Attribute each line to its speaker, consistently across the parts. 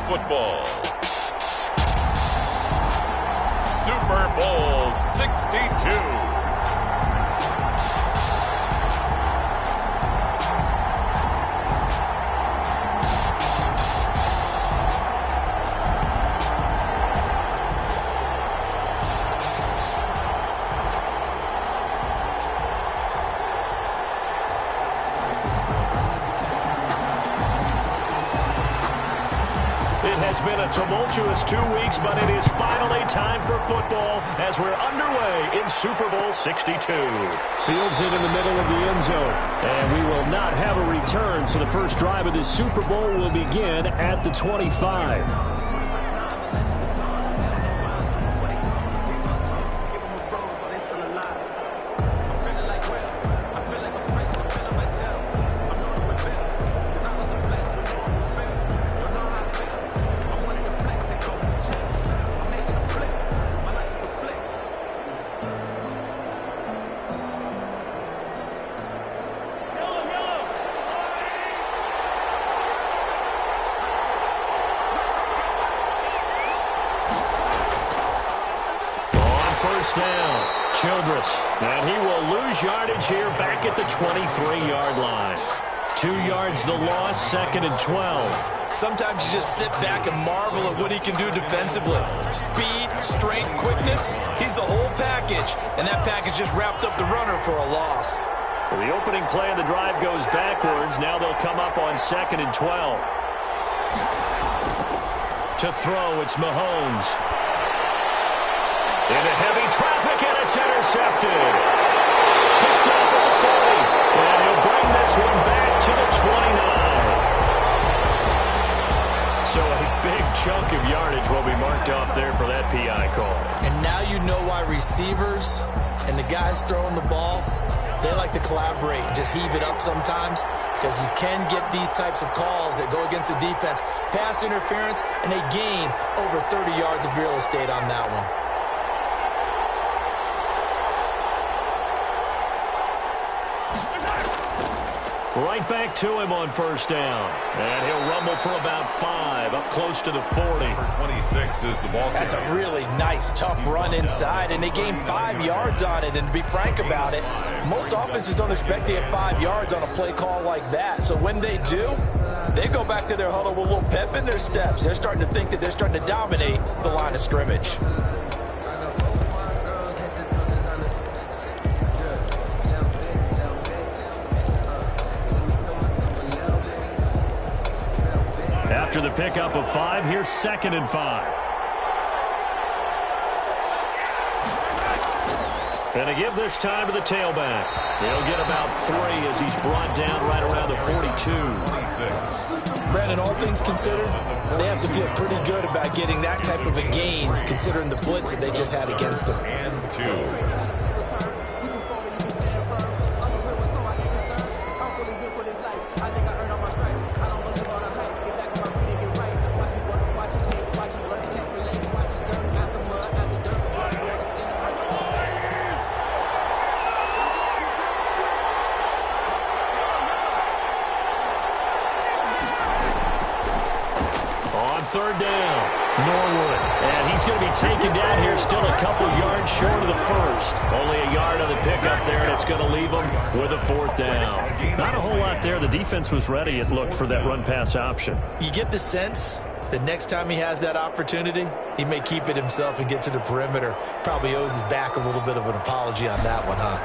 Speaker 1: football. Super Bowl 62.
Speaker 2: It's been a tumultuous 2 weeks, but it is finally time for football as we're underway in Super Bowl 62. Fields in the middle of the end zone, and we will not have a return, so the first drive of this Super Bowl will begin at the 25. First down, Childress, and he will lose yardage here back at the 23-yard line. 2 yards the loss, 2nd and 12.
Speaker 3: Sometimes you just sit back and marvel at what he can do defensively. Speed, strength, quickness, he's the whole package, and that package just wrapped up the runner for a loss.
Speaker 2: So the opening play of the drive goes backwards. Now they'll come up on 2nd and 12. To throw, it's Mahomes. Into heavy traffic, and it's intercepted. Picked off at the 40, and he'll bring this one back to the 29. So a big chunk of yardage will be marked off there for that PI call.
Speaker 3: And now you know why receivers and the guys throwing the ball, they like to collaborate and just heave it up sometimes, because you can get these types of calls that go against the defense. Pass interference, and they gain over 30 yards of real estate on that one.
Speaker 2: Right back to him on first down. And he'll rumble for about 5, up close to the 40.
Speaker 1: Number 26 is the ball carrier.
Speaker 3: That's a really nice, tough run inside, and they gained 5 yards on it. And to be frank about it, most offenses don't expect to get 5 yards on a play call like that. So when they do, they go back to their huddle with a little pep in their steps. They're starting to think that they're starting to dominate the line of scrimmage.
Speaker 2: After the pickup of 5, here's 2nd and 5. And to give this time to the tailback. He'll get about 3 as he's brought down right around the 42.
Speaker 3: Brandon, all things considered, they have to feel pretty good about getting that type of a gain, considering the blitz that they just had against them.
Speaker 1: And 2.
Speaker 2: Third down, Norwood. And he's going to be taken down here, still a couple yards short of the first. Only a yard on the pickup there, and it's going to leave him with a 4th down. Not a whole lot there. The defense was ready, it looked, for that run-pass option.
Speaker 3: You get the sense that next time he has that opportunity, he may keep it himself and get to the perimeter. Probably owes his back a little bit of an apology on that one, huh?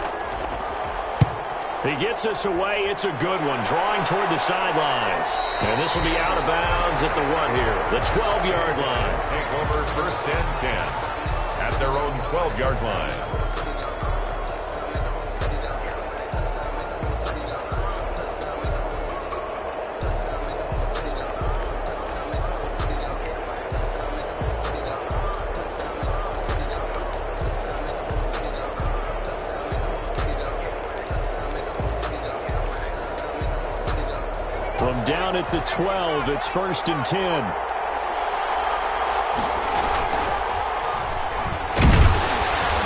Speaker 2: He gets us away. It's a good one. Drawing toward the sidelines. And this will be out of bounds at the what here? The 12-yard line.
Speaker 1: Take over 1st and 10 at their own 12-yard line.
Speaker 2: From down at the 12, it's 1st and 10.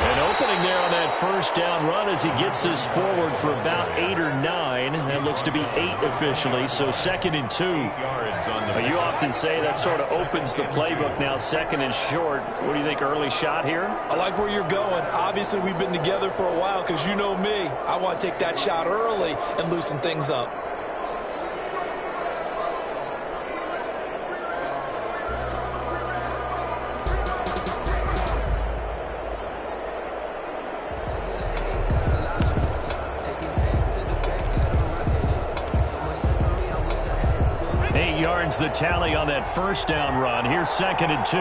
Speaker 2: An opening there on that first down run as he gets this forward for about 8 or 9. That looks to be 8 officially, so 2nd and 2. But you often say that sort of opens the playbook now, 2nd and short. What do you think, early shot here?
Speaker 3: I like where you're going. Obviously, we've been together for a while because you know me. I want to take that shot early and loosen things up.
Speaker 2: The tally on that first down run. Here's 2nd and 2.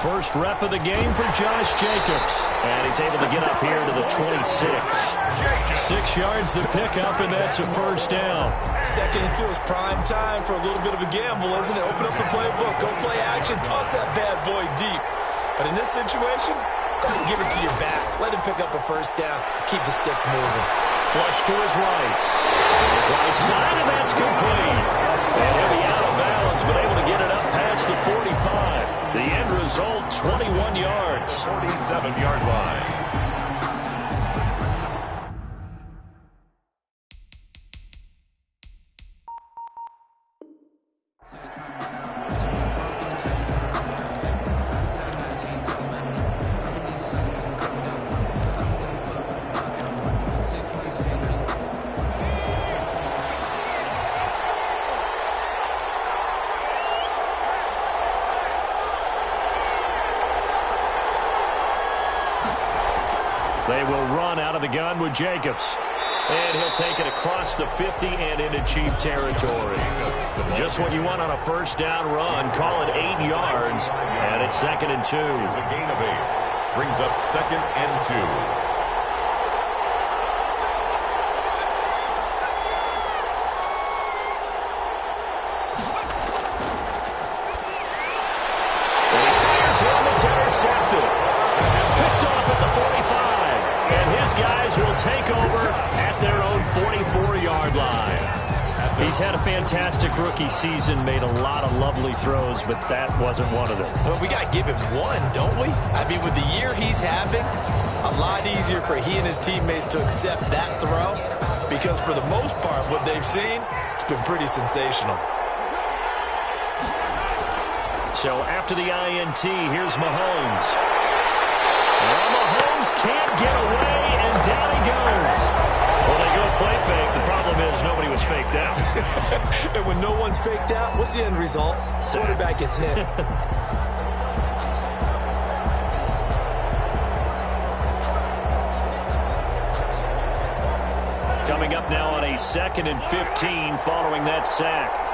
Speaker 2: First rep of the game for Josh Jacobs. And he's able to get up here to the 26. 6 yards the pickup, and that's a first down.
Speaker 3: 2nd and 2 is prime time for a little bit of a gamble, isn't it? Open up the playbook, go play action, toss that bad boy deep. But in this situation, go ahead and give it to your back. Let him pick up a first down. Keep the sticks moving.
Speaker 2: Flush to his right. His right side, and that's complete. And he'll be out of bounds, but able to get it up past the 45. The end result, 21 yards.
Speaker 1: 47-yard line.
Speaker 2: They will run out of the gun with Jacobs. And he'll take it across the 50 and into Chief territory. Just what you want on a first down run. Call it 8 yards. And it's 2nd and 2.
Speaker 1: It's a gain of 8. Brings up 2nd and 2.
Speaker 2: Intercepted. Picked off at the 45. And his guys will take over at their own 44-yard line. He's had a fantastic rookie season, made a lot of lovely throws, but that wasn't one of them.
Speaker 3: Well, we got to give him one, don't we? I mean, with the year he's having, a lot easier for he and his teammates to accept that throw because for the most part, what they've seen, it's been pretty sensational.
Speaker 2: So after the INT, here's Mahomes. Well, Mahomes can't get away, and down he goes. Well, they go play fake. The problem is nobody was faked out.
Speaker 3: And when no one's faked out, what's the end result? Quarterback gets hit.
Speaker 2: Coming up now on a 2nd and 15 following that sack.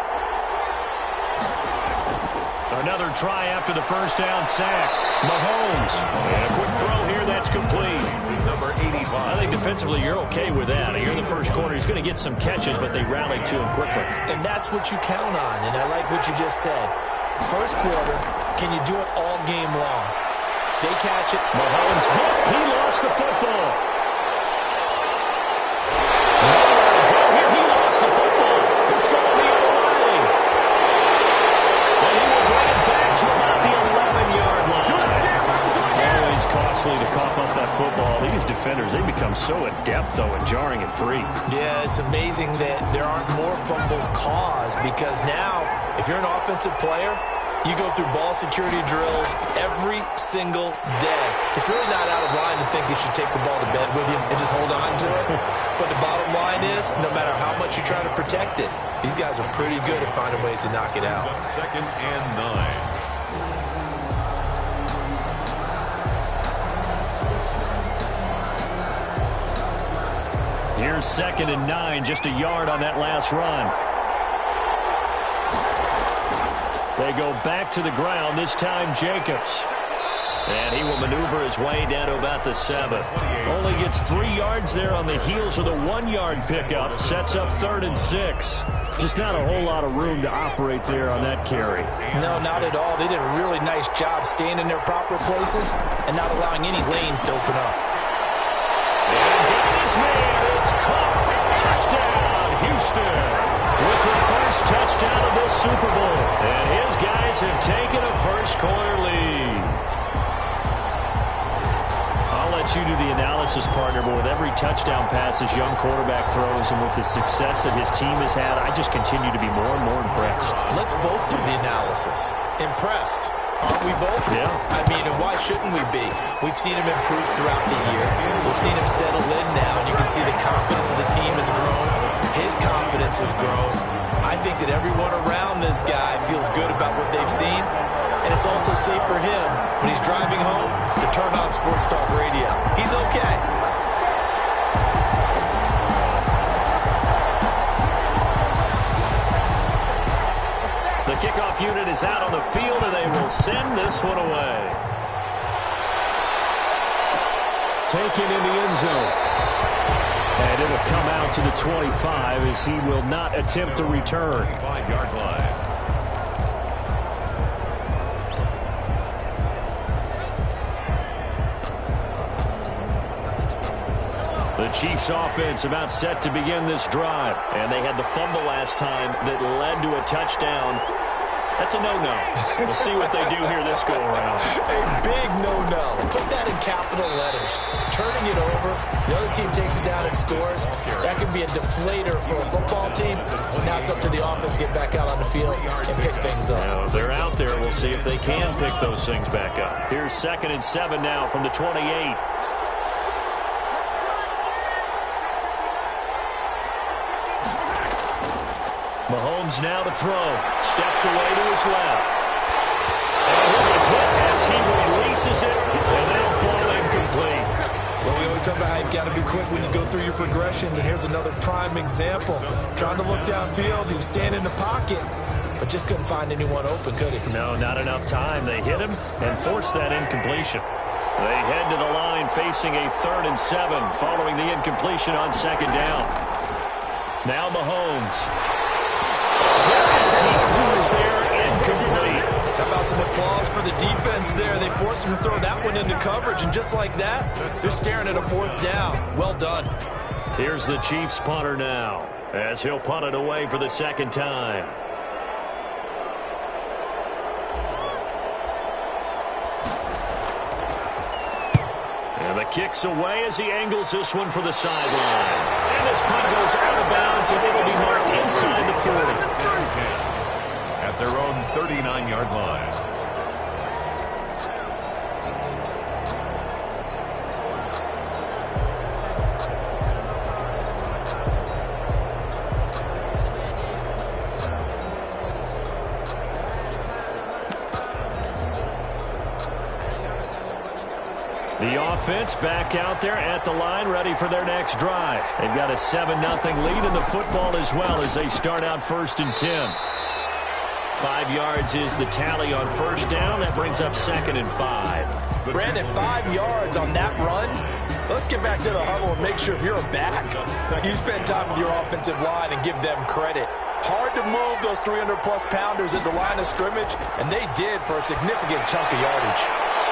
Speaker 2: Another try after the first down sack. Mahomes. And a quick throw here. That's complete.
Speaker 1: Number 85.
Speaker 2: I think defensively you're okay with that. Here in the first quarter, he's going to get some catches, but they rallied to him quickly.
Speaker 3: And that's what you count on, and I like what you just said. First quarter, can you do it all game long? They catch it.
Speaker 2: Mahomes hit. He lost the football. He lost the football. It's going the other way. And he will bring it back to about the 11-yard line. Always costly to cough up that football. These defenders, they become so adept, though, at jarring it free.
Speaker 3: Yeah, it's amazing that there aren't more fumbles caused because now, if you're an offensive player, you go through ball security drills every single day. It's really not out of line to think you should take the ball to bed with you and just hold on to it. But the bottom line is, no matter how much you try to protect it, these guys are pretty good at finding ways to knock it out.
Speaker 1: 2nd and 9.
Speaker 2: Here's 2nd and 9, just a yard on that last run. They go back to the ground, this time Jacobs. And he will maneuver his way down to about the 7. Only gets 3 yards there on the heels of the 1-yard pickup. Sets up 3rd and 6. Just not a whole lot of room to operate there on that carry.
Speaker 3: No, not at all. They did a really nice job staying in their proper places and not allowing any lanes to open up.
Speaker 2: And this man is caught. Touchdown, Houston. With the first touchdown of this Super Bowl. And his guys have taken a first quarter lead. get you to the analysis, partner, but with every touchdown pass his young quarterback throws and with the success that his team has had, I just continue to be more and more impressed.
Speaker 3: Let's both do the analysis. Impressed. Aren't we both?
Speaker 2: Yeah.
Speaker 3: I mean, and why shouldn't we be? We've seen him improve throughout the year. We've seen him settle in now, and you can see the confidence of the team has grown. His confidence has grown. I think that everyone around this guy feels good about what they've seen, and it's also safe for him when he's driving home to turn on Sports Talk Radio. He's okay.
Speaker 2: The kickoff unit is out on the field, and they will send this one away. Taken in the end zone. And it'll come out to the 25 as he will not attempt to return.
Speaker 1: 5-yard line.
Speaker 2: The Chiefs offense about set to begin this drive. And they had the fumble last time that led to a touchdown. That's a no-no. We'll see what they do here this go-around.
Speaker 3: A big no-no. Put that in capital letters. Turning it over, the other team takes it down and scores. That can be a deflator for a football team. Now it's up to the offense to get back out on the field and pick things up.
Speaker 2: Now, they're out there. We'll see if they can pick those things back up. Here's 2nd and 7 now from the 28. Mahomes now to throw. Steps away to his left. And he'll be hit as he releases it, and that'll fall incomplete.
Speaker 3: Well, we always talk about how you've got to be quick when you go through your progressions, and here's another prime example. Trying to look downfield, he was standing in the pocket, but just couldn't find anyone open, could he?
Speaker 2: No, not enough time. They hit him and forced that incompletion. They head to the line facing a 3rd and 7 following the incompletion on 2nd down. Now Mahomes. As he throws there, incomplete.
Speaker 3: How about some applause for the defense there? They forced him to throw that one into coverage, and just like that, they're staring at a 4th down. Well done.
Speaker 2: Here's the Chiefs punter now, as he'll punt it away for the 2nd time. And the kick's away as he angles this one for the sideline. And this punt goes out of bounds, and it'll be marked inside the 40.
Speaker 1: At their own 39-yard line.
Speaker 2: The offense back out there at the line, ready for their next drive. They've got a 7-0 lead in the football as well as they start out 1st and 10. 5 yards is the tally on 1st down. That brings up 2nd and 5.
Speaker 3: Brandon, 5 yards on that run. Let's get back to the huddle and make sure if you're a back, you spend time with your offensive line and give them credit. Hard to move those 300-plus pounders at the line of scrimmage, and they did for a significant chunk of yardage.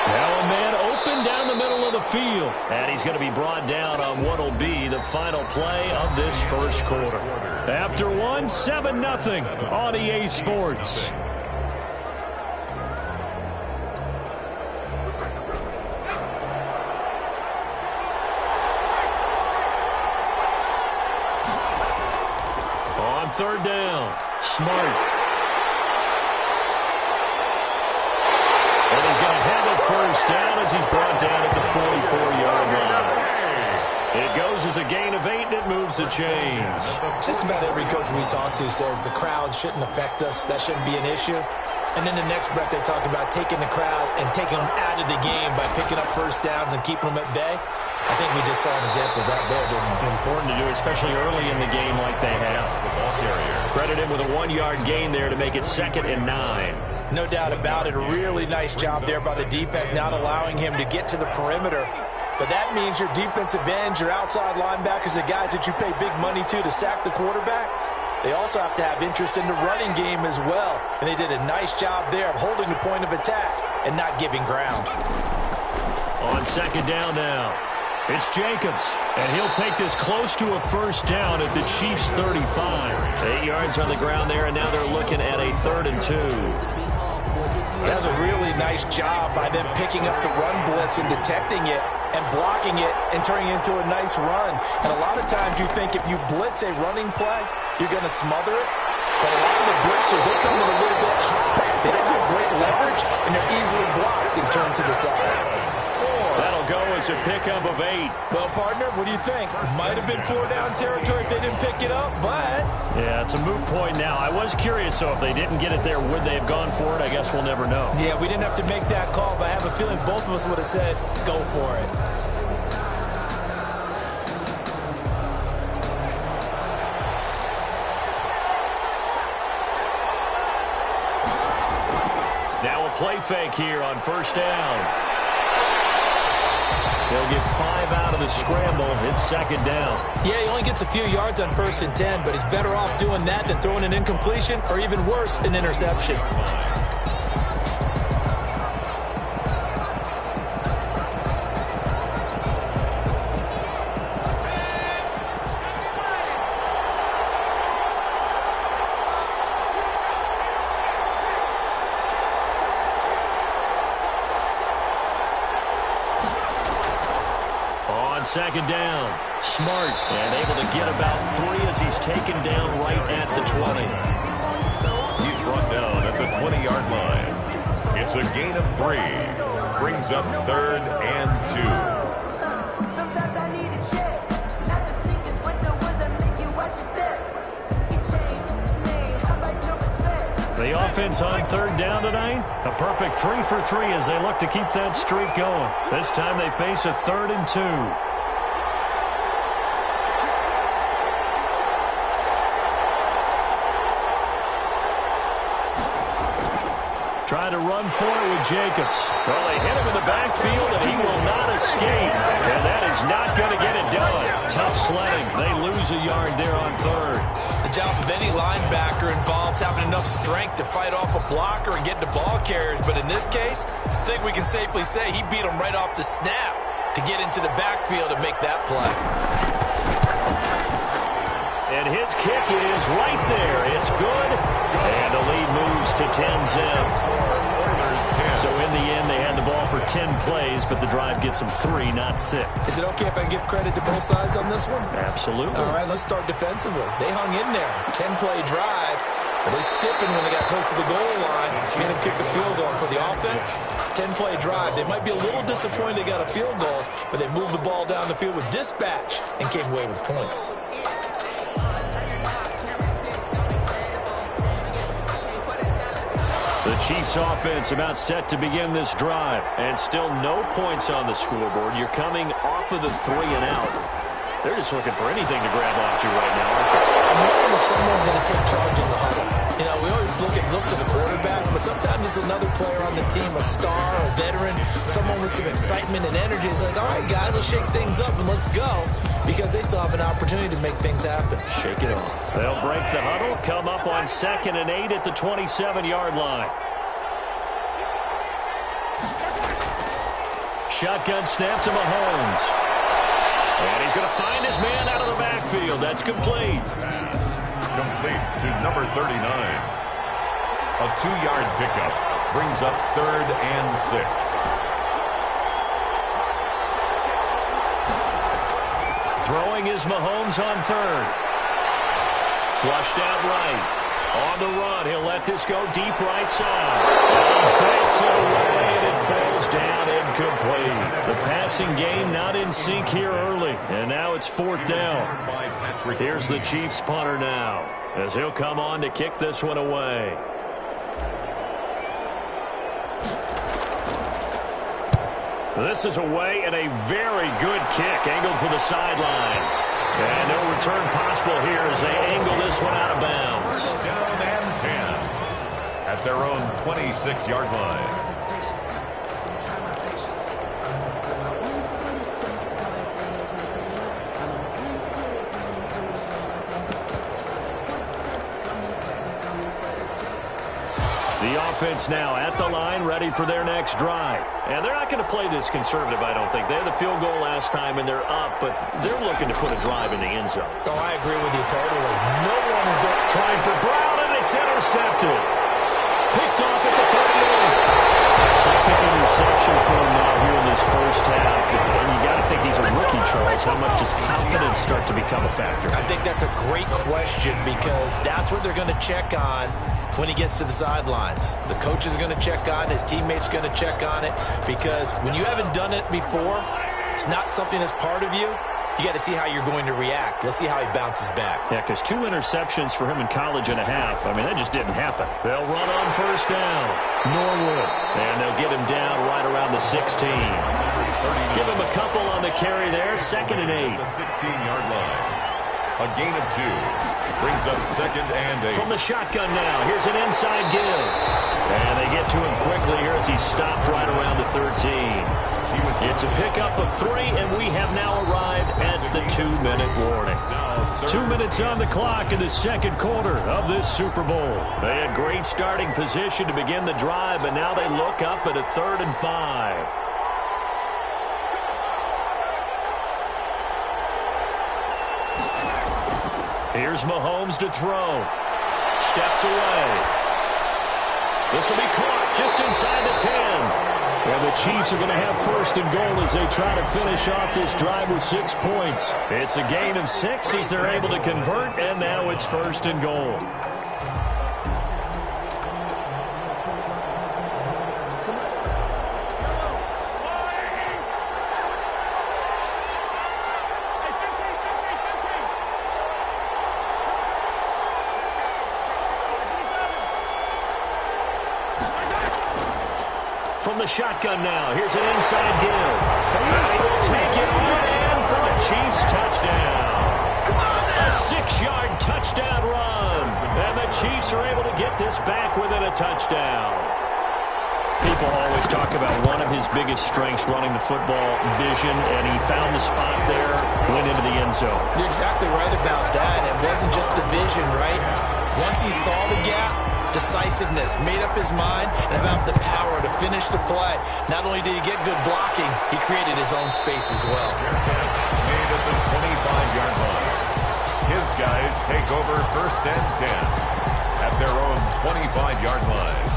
Speaker 2: Now a man open down the middle of the field. And he's going to be brought down on what will be the final play of this 1st quarter. After 7-0 on EA Sports. On 3rd down, Smart. And he's going to have it 1st down as he's brought down at the 44-yard line. It goes as a gain of 8, and it moves the chains.
Speaker 3: Just about every coach we talk to says the crowd shouldn't affect us. That shouldn't be an issue. And then the next breath they talk about taking the crowd and taking them out of the game by picking up 1st downs and keeping them at bay. I think we just saw an example of that there, didn't we?
Speaker 2: Important to do, especially early in the game like they have. Credit him with a 1-yard gain there to make it 2nd and 9.
Speaker 3: No doubt about it. A really nice job there by the defense, not allowing him to get to the perimeter. But that means your defensive ends, your outside linebackers, the guys that you pay big money to sack the quarterback, they also have to have interest in the running game as well. And they did a nice job there of holding the point of attack and not giving ground.
Speaker 2: On 2nd down now, it's Jacobs. And he'll take this close to a 1st down at the Chiefs' 35. 8 yards on the ground there, and now they're looking at a 3rd and 2.
Speaker 3: That's a really nice job by them picking up the run blitz and detecting it. and blocking it and turning it into a nice run. And a lot of times you think if you blitz a running play, you're going to smother it. But a lot of the blitzers, they come in a little bit high. They don't have great leverage, and they're easily blocked and turned to the side.
Speaker 2: That'll go as a pickup of 8.
Speaker 3: Well, partner, what do you think? Might have been 4-down territory if they didn't pick it up, but...
Speaker 2: Yeah, it's a moot point now. I was curious, so if they didn't get it there, would they have gone for it? I guess we'll never know.
Speaker 3: Yeah, we didn't have to make that call, but I have a feeling both of us would have said, go for it.
Speaker 2: Now a play fake here on first down. They'll get 5 out of the scramble. It's second down.
Speaker 3: Yeah, he only gets a few yards on 1st and 10, but he's better off doing that than throwing an incompletion or even worse, an interception.
Speaker 2: Second down. Smart and able to get about 3 as he's taken down right at the 20.
Speaker 1: He's brought down at the 20-yard line. It's a gain of 3. Brings up 3rd and 2.
Speaker 4: Sometimes I need a check. Not the sneakers, but the ones that make you watch your step. You changed me. How about your respect?
Speaker 2: The offense on 3rd down tonight. A perfect 3 for 3 as they look to keep that streak going. This time they face a 3rd and 2. Trying to run for it with Jacobs. Well, they hit him in the backfield, and he will not escape. And that is not going to get it done. Tough sledding. They lose a yard there on 3rd.
Speaker 3: The job of any linebacker involves having enough strength to fight off a blocker and get the ball carriers. But in this case, I think we can safely say he beat him right off the snap to get into the backfield and make that play.
Speaker 2: And his kick is right there. It's good. And the lead moves to 10-zip. So in the end, they had the ball for 10 plays, but the drive gets them 3, not 6.
Speaker 3: Is it okay if I give credit to both sides on this one?
Speaker 2: Absolutely.
Speaker 3: All right, let's start defensively. They hung in there. 10-play drive. But they stiffened when they got close to the goal line. Made them kick a field goal for the offense. 10-play drive. They might be a little disappointed they got a field goal, but they moved the ball down the field with dispatch and came away with points.
Speaker 2: The Chiefs offense about set to begin this drive. And still no points on the scoreboard. You're coming off of the 3 and out. They're just looking for anything to grab onto right now, aren't they?
Speaker 3: I'm wondering if someone's going to take charge in the huddle. You know, we always look to the quarterback, but sometimes it's another player on the team, a star, a veteran, someone with some excitement and energy. It's like, all right, guys, let's shake things up and let's go, because they still have an opportunity to make things happen.
Speaker 2: Shake it off. They'll break the huddle, come up on 2nd and 8 at the 27-yard line. Shotgun snap to Mahomes. And he's going to find his man out of the backfield. That's complete.
Speaker 1: Complete to number 39. A 2-yard pickup brings up 3rd and 6.
Speaker 2: Throwing is Mahomes on 3rd. Flushed out right. On the run, he'll let this go deep right side. And he banks it away, and it falls down incomplete. The passing game not in sync here early, and now it's 4th down. Here's the Chiefs punter now, as he'll come on to kick this one away. This is away, and a very good kick, angled for the sidelines. And no return possible here as they angle this one out of bounds.
Speaker 1: Down and 10 at their own 26-yard line.
Speaker 2: The offense now at the line, ready for their next drive. And they're not going to play this conservative, I don't think. They had the field goal last time, and they're up, but they're looking to put a drive in the end zone.
Speaker 3: Oh, I agree with you totally. No one is going.
Speaker 2: Trying for Brown, and it's intercepted. Picked off at the 38. Second interception for him now here in this this first half. And you got to think he's a rookie, Charles. How much does confidence start to become a factor?
Speaker 3: I think that's a great question because that's what they're going to check on when he gets to the sidelines. The coach is going to check on, his teammates going to check on it, because when you haven't done it before, it's not something that's part of you. You got to see how you're going to react. Let's see how he bounces back.
Speaker 2: Yeah, because 2 interceptions for him in college and a half. I mean, that just didn't happen. They'll run on first down. Norwood. And they'll get him down right around the 16. Give him a couple on the carry there. 2nd and 8.
Speaker 1: The 16-yard line. A gain of 2. Brings up 2nd and 8.
Speaker 2: From the shotgun now. Here's an inside give. And they get to him quickly here as he stopped right around the 13. It's a pickup of 3, and we have now arrived at the 2-minute warning. 2 minutes on the clock in the second quarter of this Super Bowl. They had great starting position to begin the drive, but now they look up at a 3rd and 5. Here's Mahomes to throw. Steps away. This will be caught just inside the 10. And the Chiefs are going to have 1st and goal as they try to finish off this drive with 6 points. It's a gain of 6 as they're able to convert, and now it's 1st and goal. From the shotgun now, here's an inside give. And he will take it on in for the Chiefs touchdown. A 6-yard touchdown run. And the Chiefs are able to get this back within a touchdown. People always talk about one of his biggest strengths running the football, vision, and he found the spot there, went into the end zone.
Speaker 3: You're exactly right about that. It wasn't just the vision, right? Once he saw the gap, decisiveness, made up his mind, and about the power to finish the play. Not only did he get good blocking, he created his own space as well.
Speaker 1: Made at the 25-yard line. His guys take over 1st and 10 at their own 25-yard line.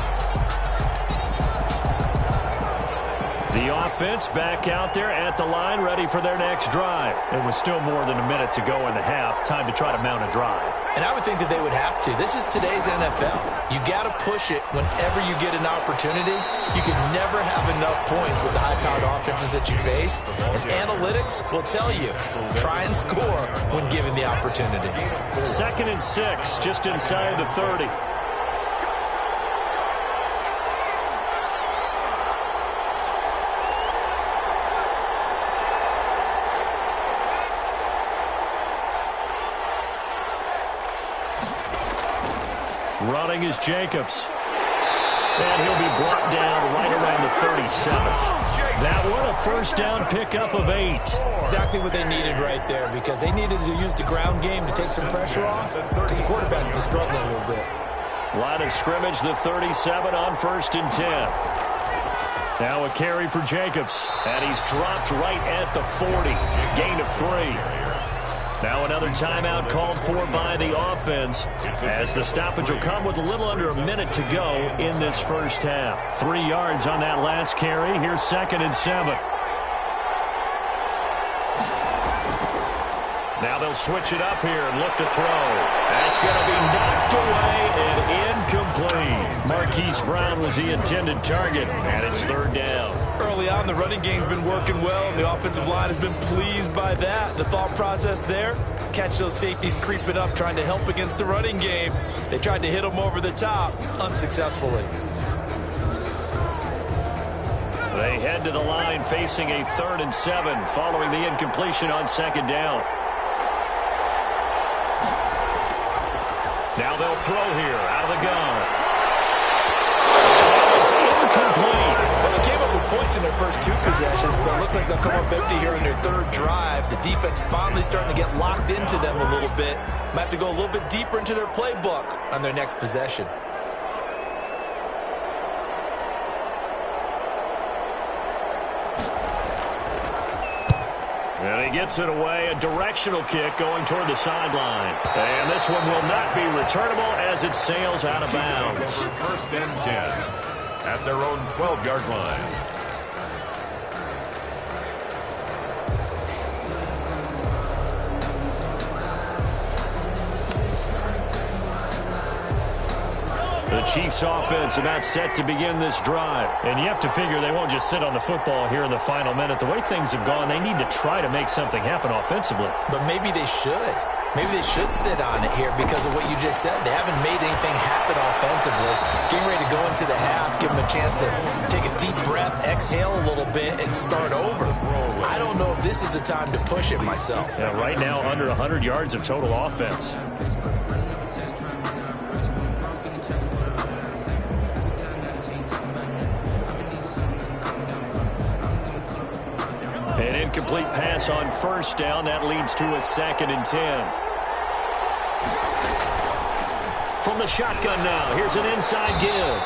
Speaker 2: The offense back out there at the line, ready for their next drive. It was still more than a minute to go in the half. Time to try to mount a drive.
Speaker 3: And I would think that they would have to. This is today's NFL. You got to push it whenever you get an opportunity. You can never have enough points with the high-powered offenses that you face. And analytics will tell you, try and score when given the opportunity.
Speaker 2: 2nd and 6, just inside the 30. Running is Jacobs. And he'll be brought down right around the 37. That one, a 1st down pickup of 8.
Speaker 3: Exactly what they needed right there, because they needed to use the ground game to take some pressure off, because the quarterback's been struggling a little bit.
Speaker 2: Line of scrimmage, the 37 on 1st and 10. Now a carry for Jacobs. And he's dropped right at the 40. Gain of 3. Now another timeout called for by the offense as the stoppage will come with a little under a minute to go in this first half. 3 yards on that last carry. Here's 2nd and 7. Now they'll switch it up here and look to throw. That's going to be knocked away and incomplete. Marquise Brown was the intended target, and it's 3rd down.
Speaker 3: Early on, the running game's been working well, and the offensive line has been pleased by that. The thought process there, catch those safeties creeping up, trying to help against the running game. They tried to hit them over the top, unsuccessfully.
Speaker 2: They head to the line facing a 3rd and 7 following the incompletion on 2nd down. Now they'll throw here out of the gun. It's incomplete.
Speaker 3: Well, they came up with points in their first 2 possessions, but it looks like they'll come up empty here in their 3rd drive. The defense finally starting to get locked into them a little bit. Might have to go a little bit deeper into their playbook on their next possession.
Speaker 2: And he gets it away, a directional kick going toward the sideline. And this one will not be returnable as it sails out of bounds.
Speaker 1: 1st and 10 at their own 12-yard line.
Speaker 2: The Chiefs offense about set to begin this drive. And you have to figure they won't just sit on the football here in the final minute. The way things have gone, they need to try to make something happen offensively.
Speaker 3: But maybe they should. Maybe they should sit on it here because of what you just said. They haven't made anything happen offensively. Getting ready to go into the half, give them a chance to take a deep breath, exhale a little bit, and start over. I don't know if this is the time to push it myself.
Speaker 2: Yeah, right now, under 100 yards of total offense. An incomplete pass on first down. That leads to a 2nd and 10. From the shotgun now, here's an inside give.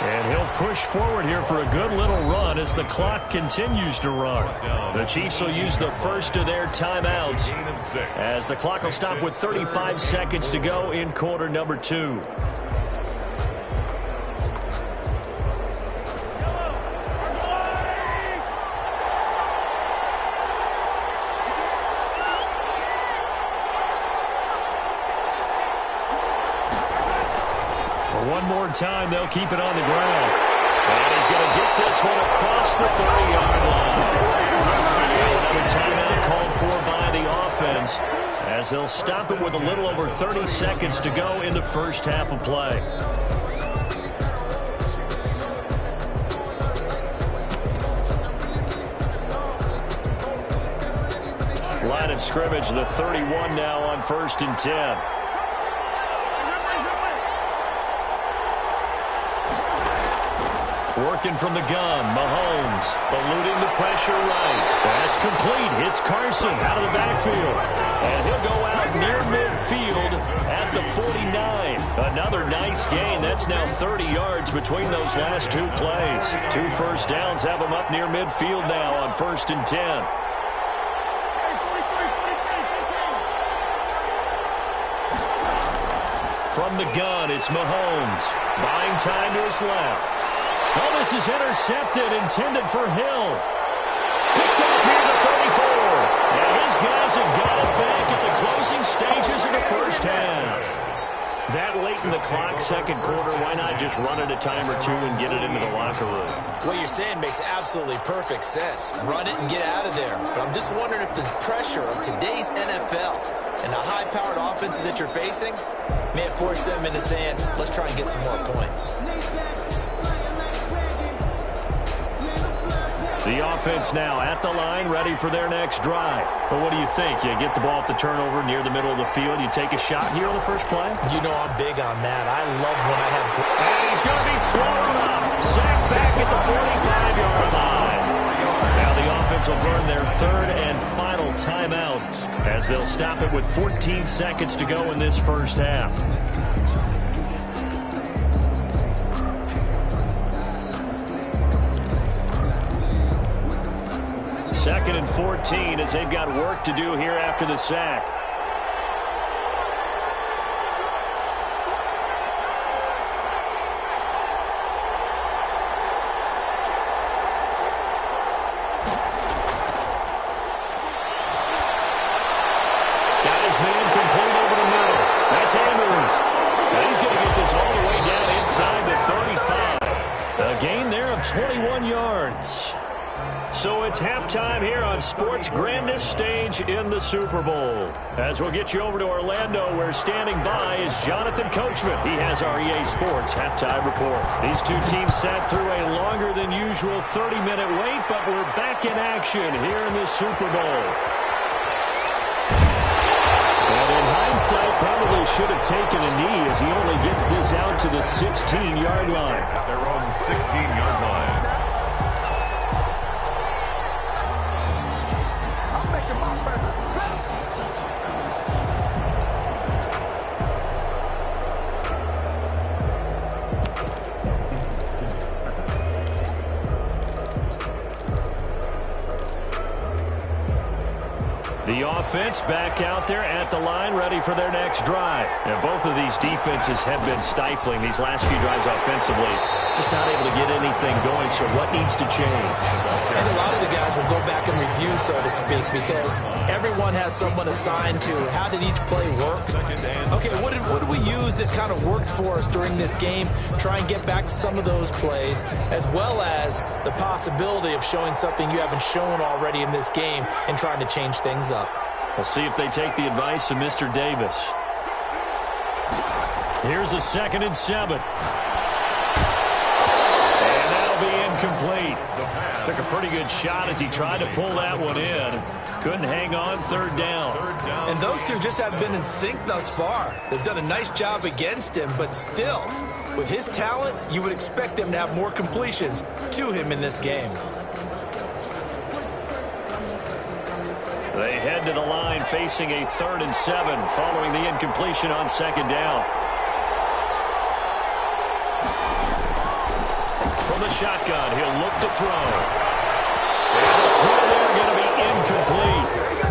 Speaker 2: And he'll push forward here for a good little run as the clock continues to run. The Chiefs will use the first of their timeouts as the clock will stop with 35 seconds to go in quarter number 2. One more time, they'll keep it on the ground. And he's going to get this one across the 30-yard line. Another timeout called for by the offense as they'll stop it with a little over 30 seconds to go in the first half of play. Line of scrimmage, the 31 now on 1st and 10. Working from the gun, Mahomes eluding the pressure right. That's complete. Hits Carson out of the backfield. And he'll go out near midfield at the 49. Another nice gain. That's now 30 yards between those last 2 plays. 2 first downs have him up near midfield now on 1st and 10. From the gun, it's Mahomes. Buying time to his left. Oh, this is intercepted, intended for Hill. Picked up near the 34. And his guys have got it back at the closing stages of the first half. That late in the clock, second quarter, why not just run it a time or two and get it into the locker room?
Speaker 3: What you're saying makes absolutely perfect sense. Run it and get out of there. But I'm just wondering if the pressure of today's NFL and the high-powered offenses that you're facing may have forced them into saying, let's try and get some more points.
Speaker 2: The offense now at the line, ready for their next drive. Well, what do you think? You get the ball off the turnover near the middle of the field. You take a shot here on the first play?
Speaker 3: You know I'm big on that. I love when I have...
Speaker 2: And he's going to be swallowed up. Sacked back at the 45-yard line. Now the offense will burn their 3rd and final timeout as they'll stop it with 14 seconds to go in this first half. 2nd and 14 as they've got work to do here after the sack. Got his man complete over the middle. That's Andrews. Now he's going to get this all the way down inside the 35. A gain there of 21 yards. So it's halftime here on sports' grandest stage in the Super Bowl. As we'll get you over to Orlando, where standing by is Jonathan Coachman. He has our EA Sports halftime report. These two teams sat through a longer than usual 30-minute wait, but we're back in action here in the Super Bowl. And in hindsight, probably should have taken a knee as he only gets this out to the 16-yard line.
Speaker 1: At their own 16-yard line.
Speaker 2: The offense back out there at the line, ready for their next drive. And both of these defenses have been stifling these last few drives offensively. Just not able to get anything going, so what needs to change?
Speaker 3: And a lot of the guys will go back and review, so to speak, because everyone has someone assigned to how did each play work. Okay, what did we use that kind of worked for us during this game? Try and get back to some of those plays, as well as the possibility of showing something you haven't shown already in this game and trying to change things up.
Speaker 2: We'll see if they take the advice of Mr. Davis. Here's a 2nd and 7. And that'll be incomplete. Took a pretty good shot as he tried to pull that one in. Couldn't hang on, 3rd down.
Speaker 3: And those two just have been in sync thus far. They've done a nice job against him, but still, with his talent, you would expect him to have more completions to him in this game.
Speaker 2: They head to the line facing a 3rd and 7 following the incompletion on 2nd down. From the shotgun, he'll look to throw. And the throw there going to be incomplete.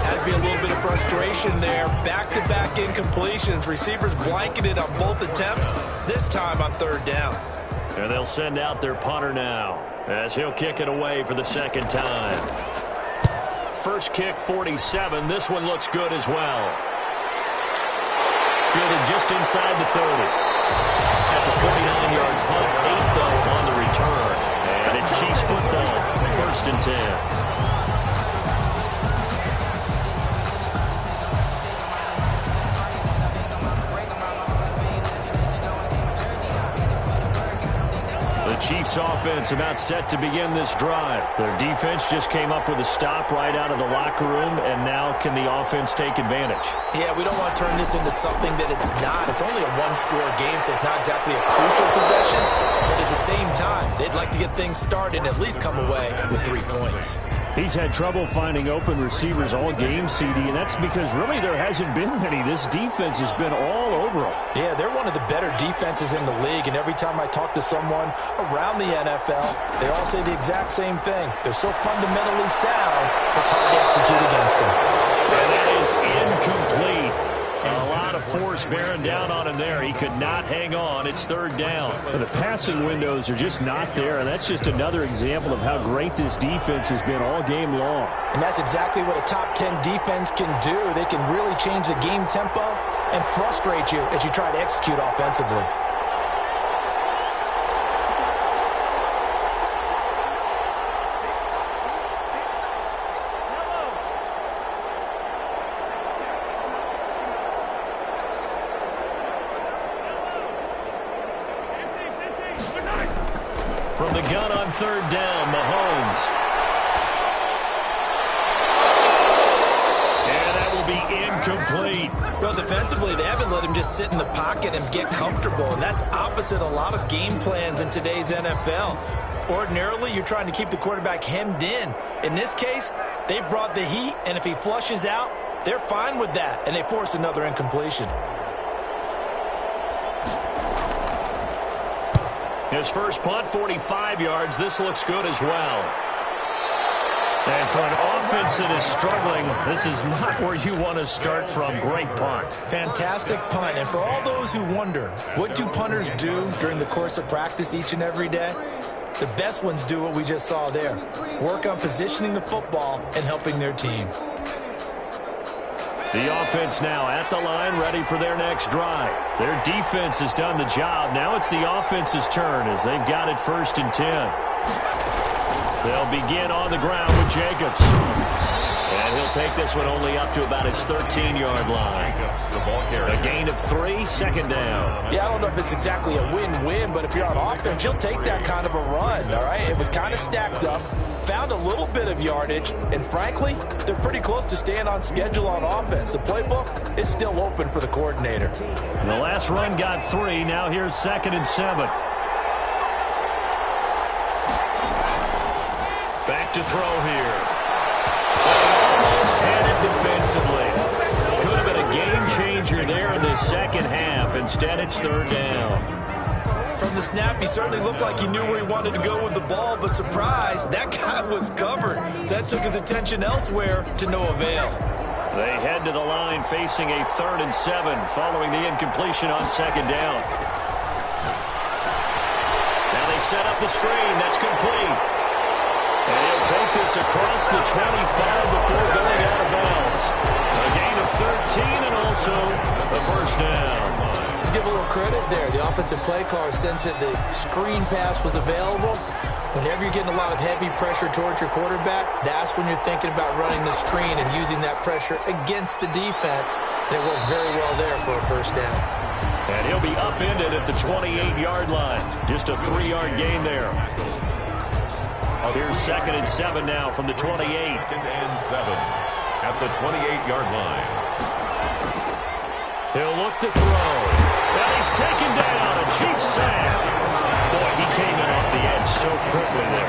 Speaker 3: Has to be a little bit of frustration there. Back-to-back incompletions. Receivers blanketed on both attempts, this time on 3rd down.
Speaker 2: And they'll send out their punter now as he'll kick it away for the 2nd time. First kick, 47. This one looks good as well. Fielded just inside the 30. That's a 49-yard punt. 8, though, on the return. And it's Chiefs football. 1st and 10. Chiefs offense about set to begin this drive. Their defense just came up with a stop right out of the locker room, and now can the offense take advantage?
Speaker 3: Yeah, we don't want to turn this into something that it's not. It's only a one-score game, so it's not exactly a crucial possession. But at the same time, they'd like to get things started and at least come away with 3 points.
Speaker 2: He's had trouble finding open receivers all game, CD, and that's because really there hasn't been many. This defense has been all over them.
Speaker 3: Yeah, they're one of the better defenses in the league, and every time I talk to someone around the NFL, they all say the exact same thing. They're so fundamentally sound, it's hard to execute against them.
Speaker 2: And that is incomplete. A lot of force bearing down on him there. He could not hang on. It's 3rd down. The passing windows are just not there, and that's just another example of how great this defense has been all game long.
Speaker 3: And that's exactly what a top 10 defense can do. They can really change the game tempo and frustrate you as you try to execute offensively.
Speaker 2: From the gun on 3rd down, Mahomes. And that will be incomplete.
Speaker 3: Well, defensively, they haven't let him just sit in the pocket and get comfortable, and that's opposite a lot of game plans in today's NFL. Ordinarily, you're trying to keep the quarterback hemmed in. In this case, they brought the heat, and if he flushes out, they're fine with that, and they force another incompletion.
Speaker 2: His first punt, 45 yards. This looks good as well. And for an offense that is struggling, this is not where you want to start from. Great punt.
Speaker 3: Fantastic punt. And for all those who wonder, what do punters do during the course of practice each and every day? The best ones do what we just saw there. Work on positioning the football and helping their team.
Speaker 2: The offense now at the line, ready for their next drive. Their defense has done the job. Now it's the offense's turn as they've got it 1st and 10. They'll begin on the ground with Jacobs. And he'll take this one only up to about his 13-yard line. A gain of 3, 2nd down.
Speaker 3: Yeah, I don't know if it's exactly a win-win, but if you're on offense, you'll take that kind of a run, all right? It was kind of stacked up, found a little bit of yardage, and frankly, they're pretty close to staying on schedule on offense. The playbook is still open for the coordinator.
Speaker 2: And the last run got 3. Now here's 2nd and 7. Back to throw here. Almost had it defensively. Could have been a game changer there in the second half. Instead, it's 3rd down.
Speaker 3: From the snap, he certainly looked like he knew where he wanted to go with the ball, but surprise, that guy was covered. So that took his attention elsewhere to no avail.
Speaker 2: They head to the line facing a 3rd and 7 following the incompletion on 2nd down. Now they set up the screen. That's complete. And he'll take this across the 25 before going out of bounds. A gain of 13 and also a 1st down.
Speaker 3: Let's give a little credit there. The offensive play caller sensed that the screen pass was available. Whenever you're getting a lot of heavy pressure towards your quarterback, that's when you're thinking about running the screen and using that pressure against the defense. And it worked very well there for a 1st down.
Speaker 2: And he'll be upended at the 28-yard line. Just a 3-yard gain there. Here's 2nd and 7 now from the 28.
Speaker 1: 2nd and 7 at the 28-yard line.
Speaker 2: He'll look to throw. And he's taken down. A Chiefs sack. Boy, he came in off the edge so quickly there.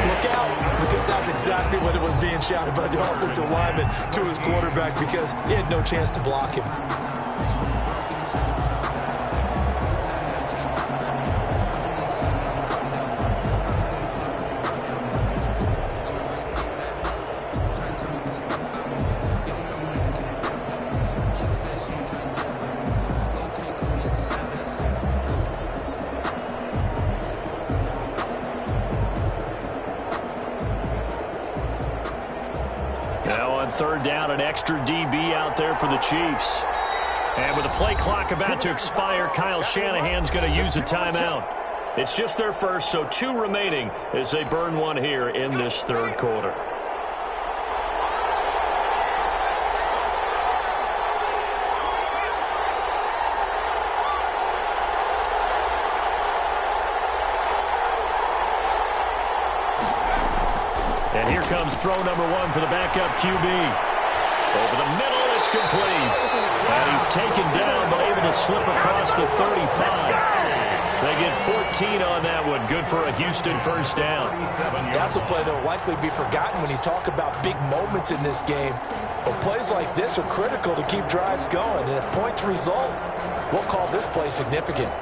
Speaker 3: Look out, because that's exactly what it was being shouted by the offensive lineman to his quarterback, because he had no chance to block him.
Speaker 2: Now on 3rd down, an extra DB out there for the Chiefs. And with the play clock about to expire, Kyle Shanahan's going to use a timeout. It's just their first, so 2 remaining as they burn one here in this 3rd quarter. And here comes throw number 1 for the backup QB. Over the middle, it's complete. And he's taken down, but able to slip across the 35. They get 14 on that one. Good for a Houston 1st down.
Speaker 3: That's a play that will likely be forgotten when you talk about big moments in this game. But plays like this are critical to keep drives going. And if points result, we'll call this play significant.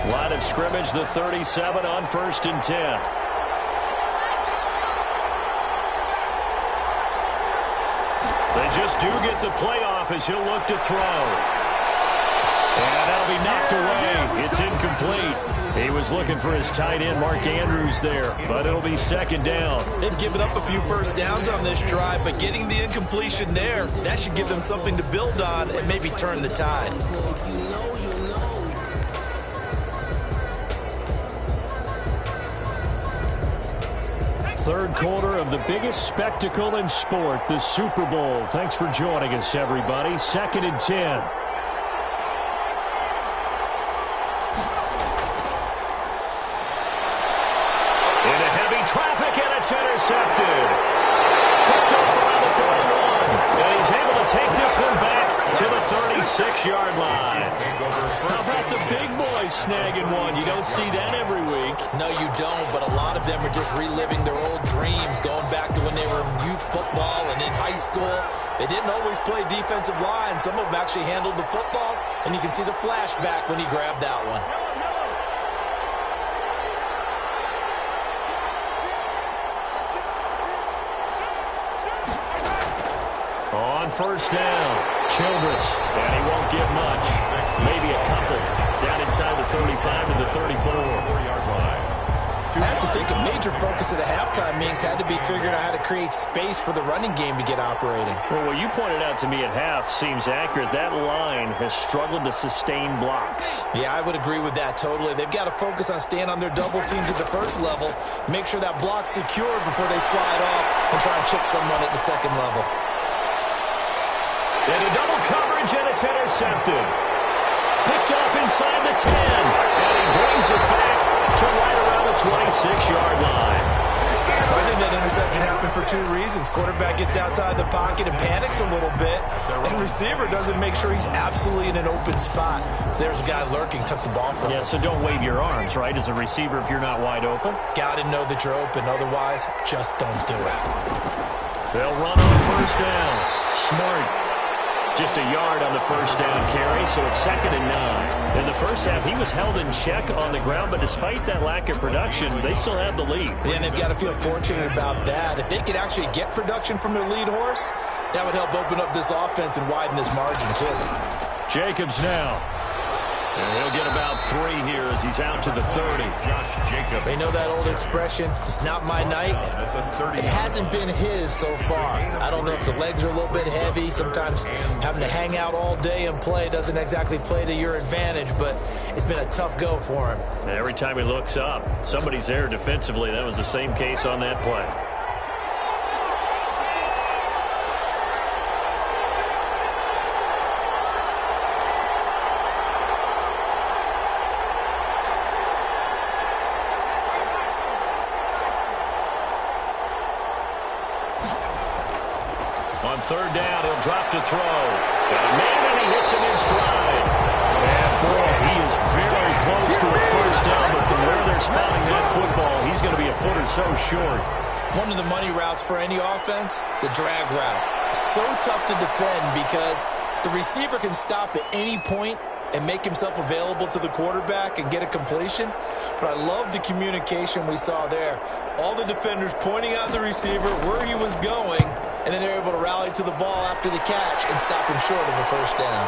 Speaker 2: Line of scrimmage, the 37 on 1st and 10. They just do get the playoff as he'll look to throw. And that'll be knocked away. It's incomplete. He was looking for his tight end, Mark Andrews, there, but it'll be 2nd down.
Speaker 3: They've given up a few 1st downs on this drive, but getting the incompletion there, that should give them something to build on and maybe turn the tide.
Speaker 2: 3rd quarter of the biggest spectacle in sport, the Super Bowl. Thanks for joining us, everybody. 2nd and 10. Into heavy traffic, and it's intercepted. Picked up around the 41. And he's able to take this one back to the 36-yard line. How about the big boys snagging one? You don't see that every week.
Speaker 3: No, you don't, but a lot of them are just reliving their old dreams, going back to when they were in youth football and in high school. They didn't always play defensive line. Some of them actually handled the football, and you can see the flashback when he grabbed that one.
Speaker 2: On 1st down, Childress, and he won't get much. Maybe a couple. Down inside the 35 to the 34.
Speaker 1: 4-yard line.
Speaker 3: I have to think a major focus of the halftime meetings had to be figuring out how to create space for the running game to get operating.
Speaker 2: Well, what you pointed out to me at half seems accurate. That line has struggled to sustain blocks.
Speaker 3: Yeah, I would agree with that totally. They've got to focus on staying on their double teams at the 1st level, make sure that block's secure before they slide off and try and chip someone at the 2nd level.
Speaker 2: Into double coverage, and it's intercepted. Picked off inside the 10, and he brings it back to right around the 26-yard line.
Speaker 3: I think that interception happened for 2 reasons. Quarterback gets outside the pocket and panics a little bit, and receiver doesn't make sure he's absolutely in an open spot. So there's a guy lurking, took the ball from him.
Speaker 2: Yeah, so don't wave your arms, right, as a receiver if you're not wide open.
Speaker 3: Got to know that you're open. Otherwise, just don't do it.
Speaker 2: They'll run on 1st down. Smart. Just a yard on the first down carry, so it's 2nd and 9. In the first half, he was held in check on the ground, but despite that lack of production, they still have the lead.
Speaker 3: And they've got to feel fortunate about that. If they could actually get production from their lead horse, that would help open up this offense and widen this margin, too.
Speaker 2: Jacobs now. And he'll get about 3 here as he's out to the 30.
Speaker 1: Josh Jacobs.
Speaker 3: They know that old expression, it's not my night. It hasn't been his so far. I don't know if the legs are a little bit heavy. Sometimes having to hang out all day and play doesn't exactly play to your advantage, but it's been a tough go for him.
Speaker 2: Every time he looks up, somebody's there defensively. That was the same case on that play. On 3rd down, he'll drop to throw. Got a man, and he hits him in stride. And, boy, he is very close to a first down, but from where they're spotting that football, he's going to be a foot or so short.
Speaker 3: One of the money routes for any offense, the drag route. So tough to defend because the receiver can stop at any point and make himself available to the quarterback and get a completion. But I love the communication we saw there. All the defenders pointing out the receiver where he was going, and then they're able to rally to the ball after the catch and stop him short of a first down.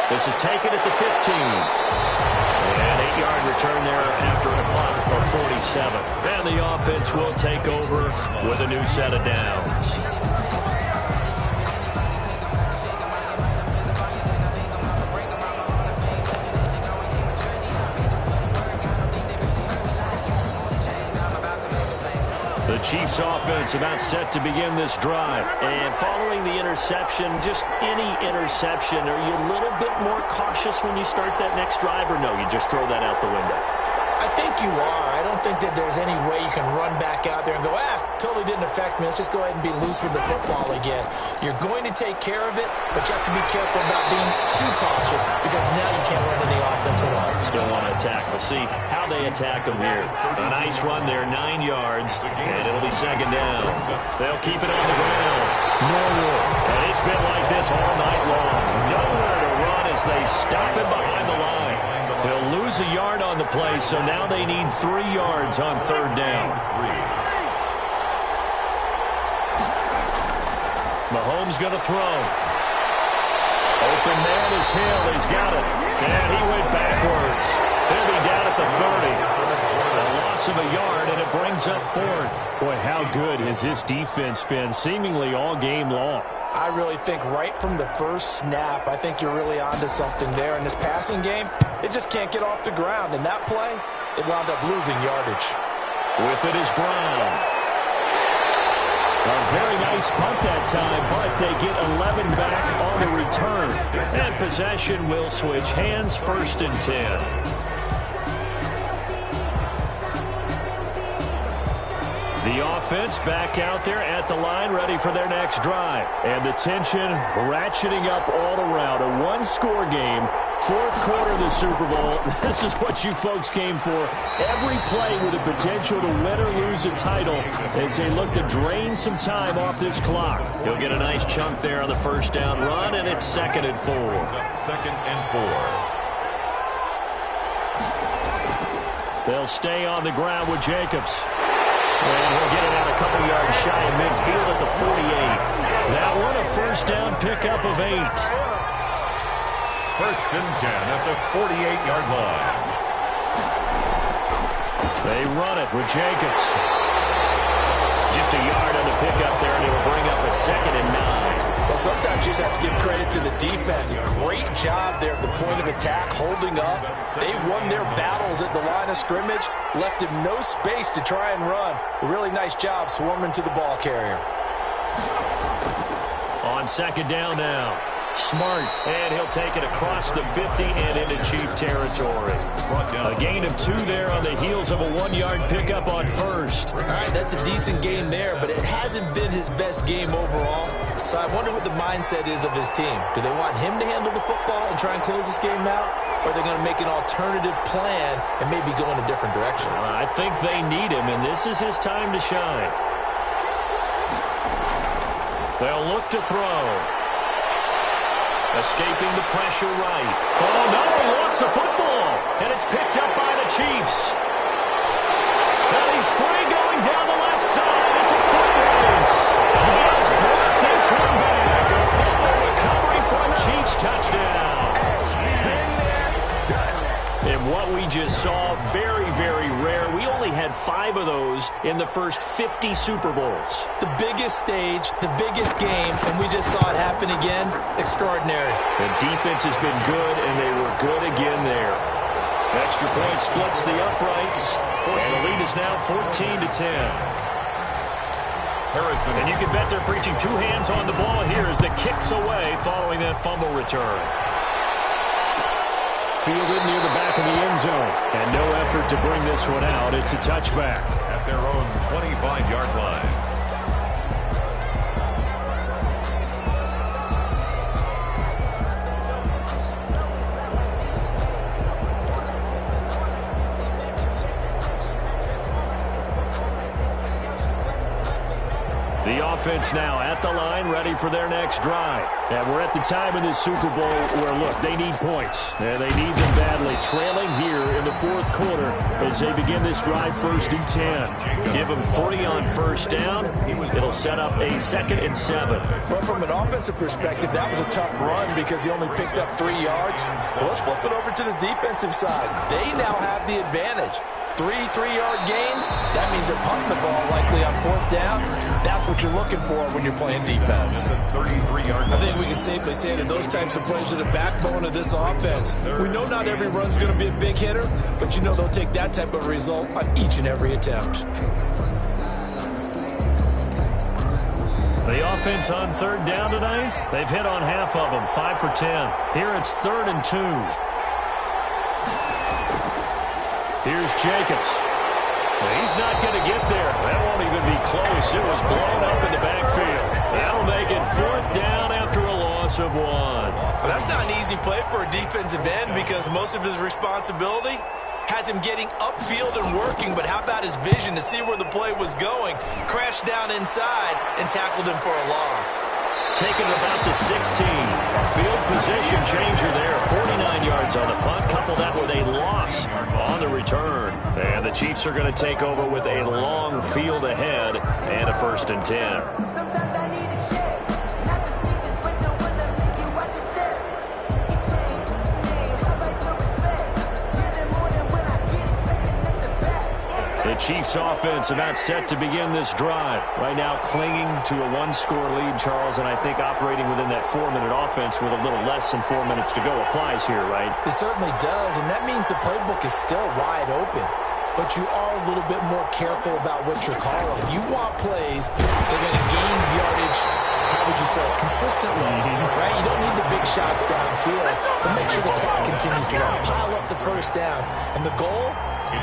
Speaker 2: This is taken at the 15. And 8-yard return there after a clock of 47. And the offense will take over with a new set of downs. The Chiefs offense about set to begin this drive. And following the interception, just any interception, are you a little bit more cautious when you start that next drive, or no, you just throw that out the window?
Speaker 3: I think you are. I don't think that there's any way you can run back out there and go, totally didn't affect me. Let's just go ahead and be loose with the football again. You're going to take care of it, but you have to be careful about being too cautious because now you can't run any offense at all.
Speaker 2: Still want to attack. We'll see how they attack them here. A nice run there, 9 yards, and it'll be 2nd down. They'll keep it on the ground. Norwood. And it's been like this all night long. Nowhere to run as they stop him behind the line. They'll lose a yard on the play, so now they need 3 yards on 3rd down. Mahomes going to throw. Open man is Hill. He's got it. And he went backwards. He'll be down at the 30. A loss of a yard, and it brings up 4th. Boy, how good has this defense been seemingly all game long?
Speaker 3: I really think right from the first snap, I think you're really onto something there. In this passing game, it just can't get off the ground. In that play, it wound up losing yardage.
Speaker 2: With it is Brown. A very nice punt that time, but they get 11 back on the return. And possession will switch hands, 1st and 10. The offense back out there at the line, ready for their next drive. And the tension ratcheting up all around. A 1-score game, 4th quarter of the Super Bowl. This is what you folks came for. Every play with the potential to win or lose a title as they look to drain some time off this clock. He'll get a nice chunk there on the first down run, and it's 2nd and 4.
Speaker 1: 2nd and 4.
Speaker 2: They'll stay on the ground with Jacobs. And he'll get it out a couple yards shy of midfield at the 48. That one a first down pickup of 8.
Speaker 1: 1st and 10 at the 48-yard line.
Speaker 2: They run it with Jacobs. Just a yard on the pickup there, and it'll bring up a 2nd and 9.
Speaker 3: Well, sometimes you just have to give credit to the defense. Great job there at the point of attack, holding up. They won their battles at the line of scrimmage, left him no space to try and run. A really nice job swarming to the ball carrier.
Speaker 2: On 2nd down now. Smart, and he'll take it across the 50 and into Chief territory. A gain of 2 there on the heels of a 1-yard pickup on 1st.
Speaker 3: All right, that's a decent game there, but it hasn't been his best game overall. So I wonder what the mindset is of his team. Do they want him to handle the football and try and close this game out? Or are they going to make an alternative plan and maybe go in a different direction?
Speaker 2: I think they need him, and this is his time to shine. They'll look to throw. Escaping the pressure right. Oh, no, he lost the football. And it's picked up by the Chiefs. And he's free going down the left side. It's a foot race. He has brought this one back. A fumble recovery for a Chiefs touchdown. And what we just saw, very, very rare. We only had 5 of those in the first 50 Super Bowls.
Speaker 3: The biggest stage, the biggest game, and we just saw it happen again. Extraordinary.
Speaker 2: The defense has been good, and they were good again there. Extra point splits the uprights, and the lead is now 14-10.
Speaker 1: Harrison.
Speaker 2: And you can bet they're preaching 2 hands on the ball here as the kick's away following that fumble return. Fielded near the back of the end zone, and no effort to bring this one out. It's a touchback.
Speaker 1: At their own 25-yard line.
Speaker 2: The offense now at the line, ready for their next drive. And we're at the time in this Super Bowl where, look, they need points. And they need them badly. Trailing here in the 4th quarter as they begin this drive 1st and 10. Give them 3 on first down. It'll set up a 2nd and 7.
Speaker 3: Well, from an offensive perspective, that was a tough run because he only picked up 3 yards. Well, let's flip it over to the defensive side. They now have the advantage. 3 3-yard gains, that means they're punting the ball likely on 4th down. That's what you're looking for when you're playing defense. I think we can safely say that those types of plays are the backbone of this offense. We know not every run's going to be a big hitter, but you know they'll take that type of result on each and every attempt.
Speaker 2: The offense on 3rd down tonight, they've hit on half of them, 5 for 10. Here it's 3rd and 2. Here's Jacobs. He's not going to get there. That won't even be close. It was blown up in the backfield. That'll make it 4th down after a loss of 1.
Speaker 3: Well, that's not an easy play for a defensive end because most of his responsibility has him getting upfield and working, but how about his vision to see where the play was going? Crashed down inside and tackled him for a loss.
Speaker 2: Taken about the 16. A field position changer there. 49 yards on the punt. Couple that with a loss on the return. And the Chiefs are going to take over with a long field ahead and a 1st and 10.
Speaker 4: Sometimes I need a check. Not the sneakers, but the ones that make you watch your step. It changed me. How about your respect? Getting more than when I get expecting them to back.
Speaker 2: The Chiefs offense about set to begin this drive. Right now clinging to a 1-score lead, Charles, and I think operating within that 4-minute offense with a little less than 4 minutes to go applies here, right?
Speaker 3: It certainly does, and that means the playbook is still wide open. But you are a little bit more careful about what you're calling. You want plays that are going to gain yardage, how would you say, consistently, right? You don't need the big shots downfield, but make sure the clock continues to run. Pile up the first downs. And the goal,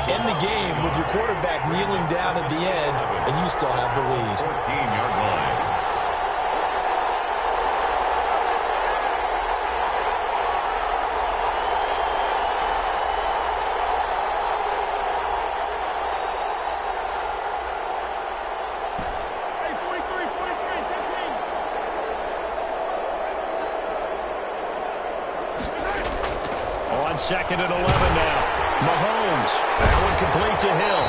Speaker 3: end the game with your quarterback kneeling down at the end, and you still have the lead.
Speaker 1: 14-yard line.
Speaker 2: On 2nd and 11 now. Mahomes. That one complete to Hill.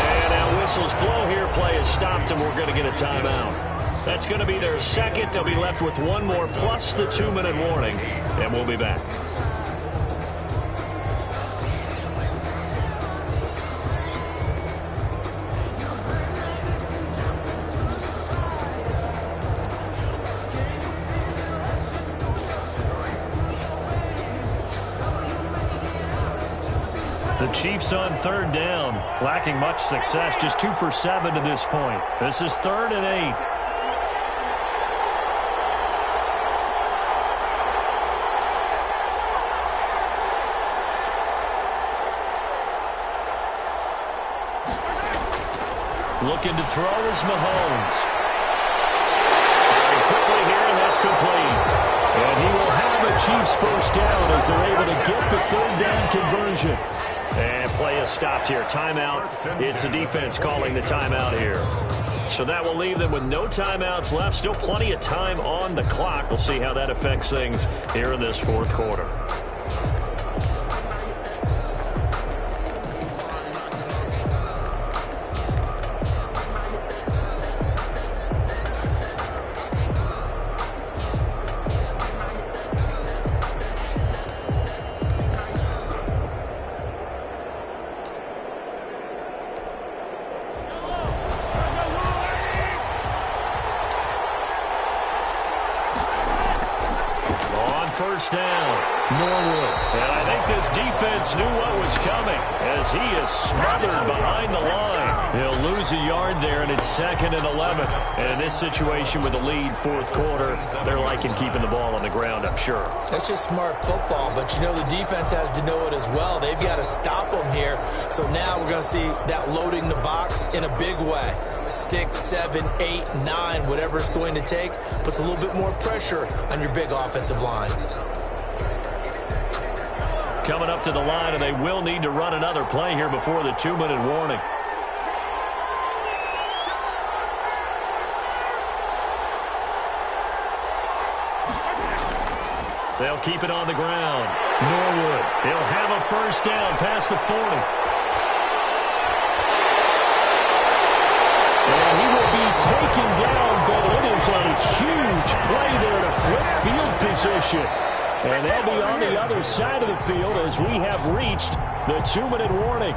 Speaker 2: And now whistles blow here. Play is stopped, and we're going to get a timeout. That's going to be their 2nd. They'll be left with 1 more plus the 2-minute warning, and we'll be back. The Chiefs on 3rd down, lacking much success, just 2 for 7 to this point. This is 3rd and 8. Looking to throw is Mahomes. Very quickly here, and that's complete. And he will have a Chiefs 1st down as they're able to get the 3rd down conversion. And play is stopped here. Timeout. It's the defense calling the timeout here. So that will leave them with no timeouts left. Still plenty of time on the clock. We'll see how that affects things here in this fourth quarter. First down, Norwood. And I think this defense knew what was coming as he is smothered behind the line. He'll lose a yard there, and it's 2nd and 11. And in this situation with a lead fourth quarter, they're liking keeping the ball on the ground, I'm sure.
Speaker 3: That's just smart football, but you know the defense has to know it as well. They've got to stop them here. So now we're going to see that loading the box in a big way. 6, 7, 8, 9, whatever it's going to take, puts a little bit more pressure on your big offensive line.
Speaker 2: Coming up to the line, and they will need to run another play here before the 2-minute warning. They'll keep it on the ground. Norwood, he'll have a first down past the 40. And he will be taken down, but it is a huge play there to flip field position. And they'll be on the other side of the field as we have reached the 2-minute warning.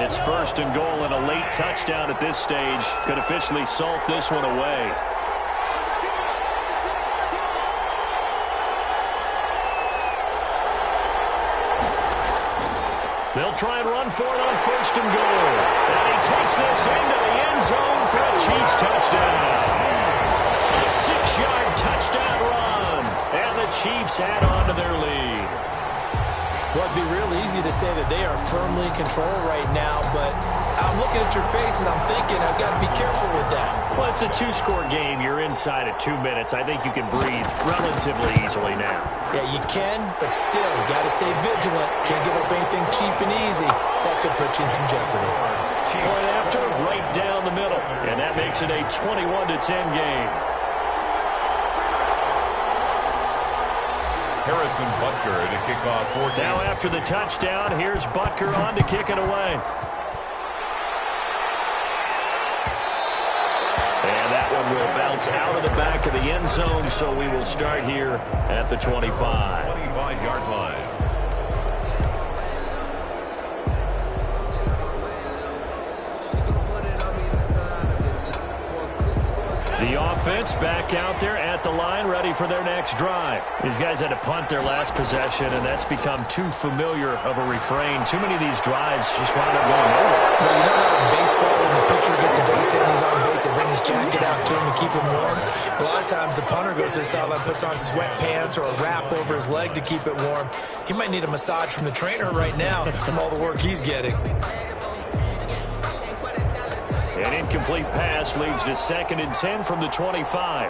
Speaker 2: It's 1st and goal, and a late touchdown at this stage could officially salt this one away. They'll try and run for it on 1st and goal. And he takes this into the end zone for a Chiefs touchdown. A 6-yard touchdown run. And the Chiefs add on to their lead.
Speaker 3: Well, it'd be real easy to say that they are firmly in control right now, but I'm looking at your face and I'm thinking I've got to be careful with that.
Speaker 2: Well, it's a 2-score game. You're inside at 2 minutes. I think you can breathe relatively easily now.
Speaker 3: Yeah, you can, but still, you got to stay vigilant. Can't give up anything cheap and easy. That could put you in some jeopardy.
Speaker 2: Point after, right down the middle. And that makes it a 21-10 game.
Speaker 1: Harrison Butker to kick off 14.
Speaker 2: Now after the touchdown, here's Butker on to kick it away. And that one will bounce out of the back of the end zone, so we will start here at the 25.
Speaker 1: 25-yard line.
Speaker 2: The offense back out there at the line, ready for their next drive. These guys had to punt their last possession, and that's become too familiar of a refrain. Too many of these drives just wound up going nowhere.
Speaker 3: Well, you know how in baseball, when the pitcher gets a base hit and he's on base, they bring his jacket out to him to keep him warm. A lot of times the punter goes to the sideline, puts on sweatpants or a wrap over his leg to keep it warm. He might need a massage from the trainer right now from all the work he's getting.
Speaker 2: An incomplete pass leads to 2nd and 10 from the 25.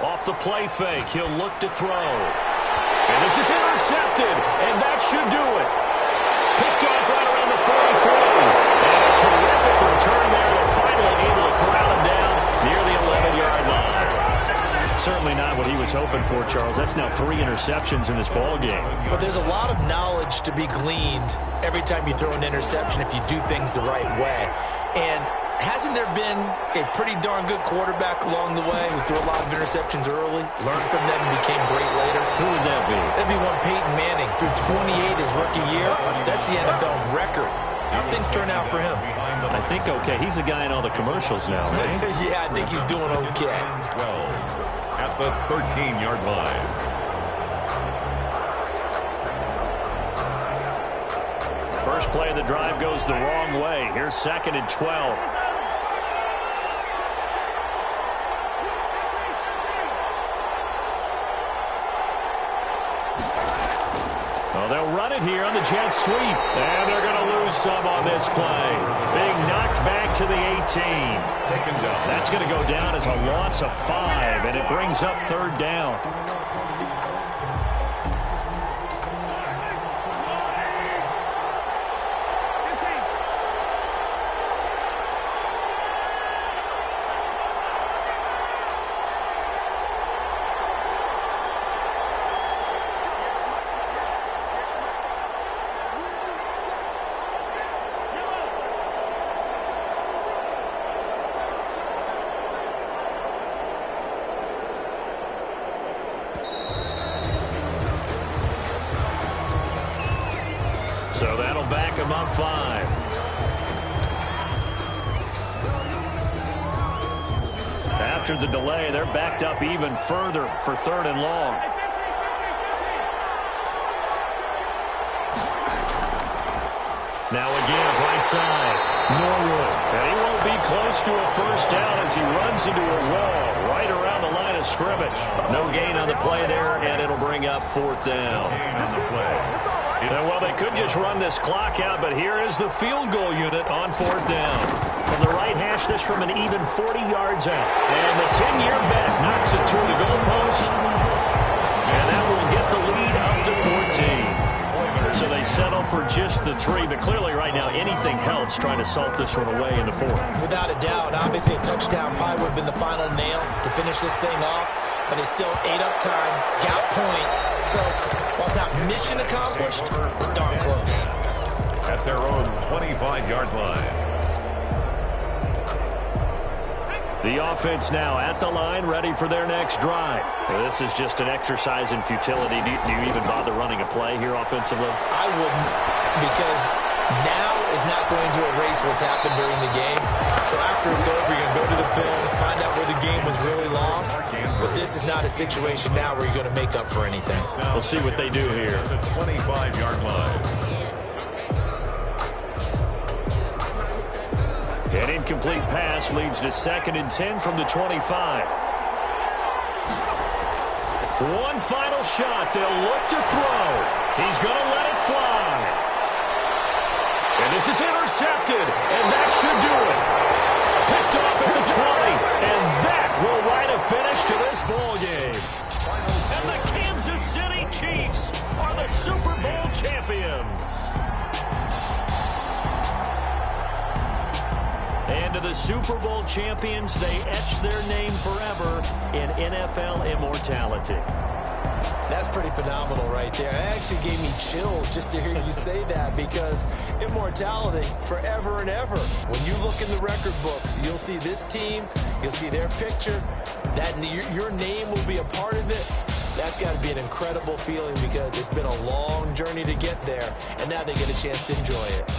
Speaker 2: Off the play fake, he'll look to throw. And this is intercepted, and that should do it. Picked off right around the 43. And a terrific return there. They're finally able to corral him down near the 11-yard line. Certainly not what he was hoping for, Charles. That's now 3 interceptions in this ball game.
Speaker 3: But there's a lot of knowledge to be gleaned every time you throw an interception if you do things the right way. And hasn't there been a pretty darn good quarterback along the way who threw a lot of interceptions early, learned from them, and became great later?
Speaker 2: Who would that be?
Speaker 3: That'd be one Peyton Manning. Threw 28 his rookie year. That's the NFL record. How'd things turn out for him?
Speaker 2: I think okay. He's the guy in all the commercials now, right?
Speaker 3: Yeah, I think he's doing okay.
Speaker 1: 12 at the 13-yard line.
Speaker 2: First play of the drive goes the wrong way. Here's 2nd and 12. Well, they'll run it here on the jet sweep. And they're going to lose some on this play. Being knocked back to the 18.
Speaker 1: Taken down.
Speaker 2: That's going to go down as a loss of 5, and it brings up 3rd down. So that'll back them up 5. After the delay, they're backed up even further for 3rd and long. Now again, right side, Norwood. And he won't be close to a 1st down as he runs into a wall right around the line of scrimmage. No gain on the play there, and it'll bring up 4th down.
Speaker 1: Gain on the play.
Speaker 2: Well, they could just run this clock out, but here is the field goal unit on 4th down. From the right hash, this from an even 40 yards out. And the 10-year vet knocks it through the goalpost. And that will get the lead up to 14. So they settle for just the 3, but clearly right now anything helps trying to salt this one away in the 4th.
Speaker 3: Without a doubt, obviously a touchdown probably would have been the final nail to finish this thing off, but it's still 8 up time, got points. So while it's not mission accomplished, it's darn close.
Speaker 1: At their own 25-yard line.
Speaker 2: The offense now at the line, ready for their next drive. This is just an exercise in futility. Do you even bother running a play here offensively?
Speaker 3: I wouldn't, because now is not going to erase what's happened during the game. So after it's over, you're going to go to the film, find out where the game was really lost. But this is not a situation now where you're going to make up for anything.
Speaker 2: We'll see what they do here.
Speaker 1: The 25-yard line.
Speaker 2: An incomplete pass leads to 2nd and 10 from the 25. One final shot. They'll look to throw. He's going to let it fly. And this is intercepted, and that should do it. Picked off at the 20, and that will write a finish to this ball game. And the Kansas City Chiefs are the Super Bowl champions. And to the Super Bowl champions, they etch their name forever in NFL immortality.
Speaker 3: That's pretty phenomenal right there. It actually gave me chills just to hear you say that, because immortality forever and ever. When you look in the record books, you'll see this team, you'll see their picture, that your name will be a part of it. That's got to be an incredible feeling, because it's been a long journey to get there, and now they get a chance to enjoy it.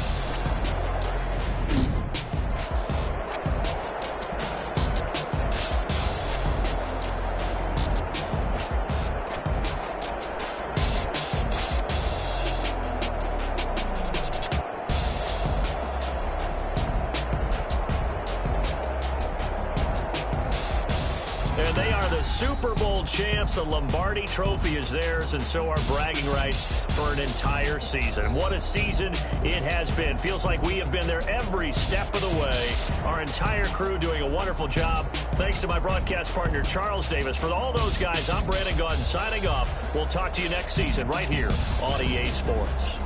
Speaker 2: And they are the Super Bowl champs. The Lombardi Trophy is theirs, and so are bragging rights for an entire season. What a season it has been. Feels like we have been there every step of the way. Our entire crew doing a wonderful job. Thanks to my broadcast partner, Charles Davis. For all those guys, I'm Brandon Gaudin signing off. We'll talk to you next season right here on EA Sports.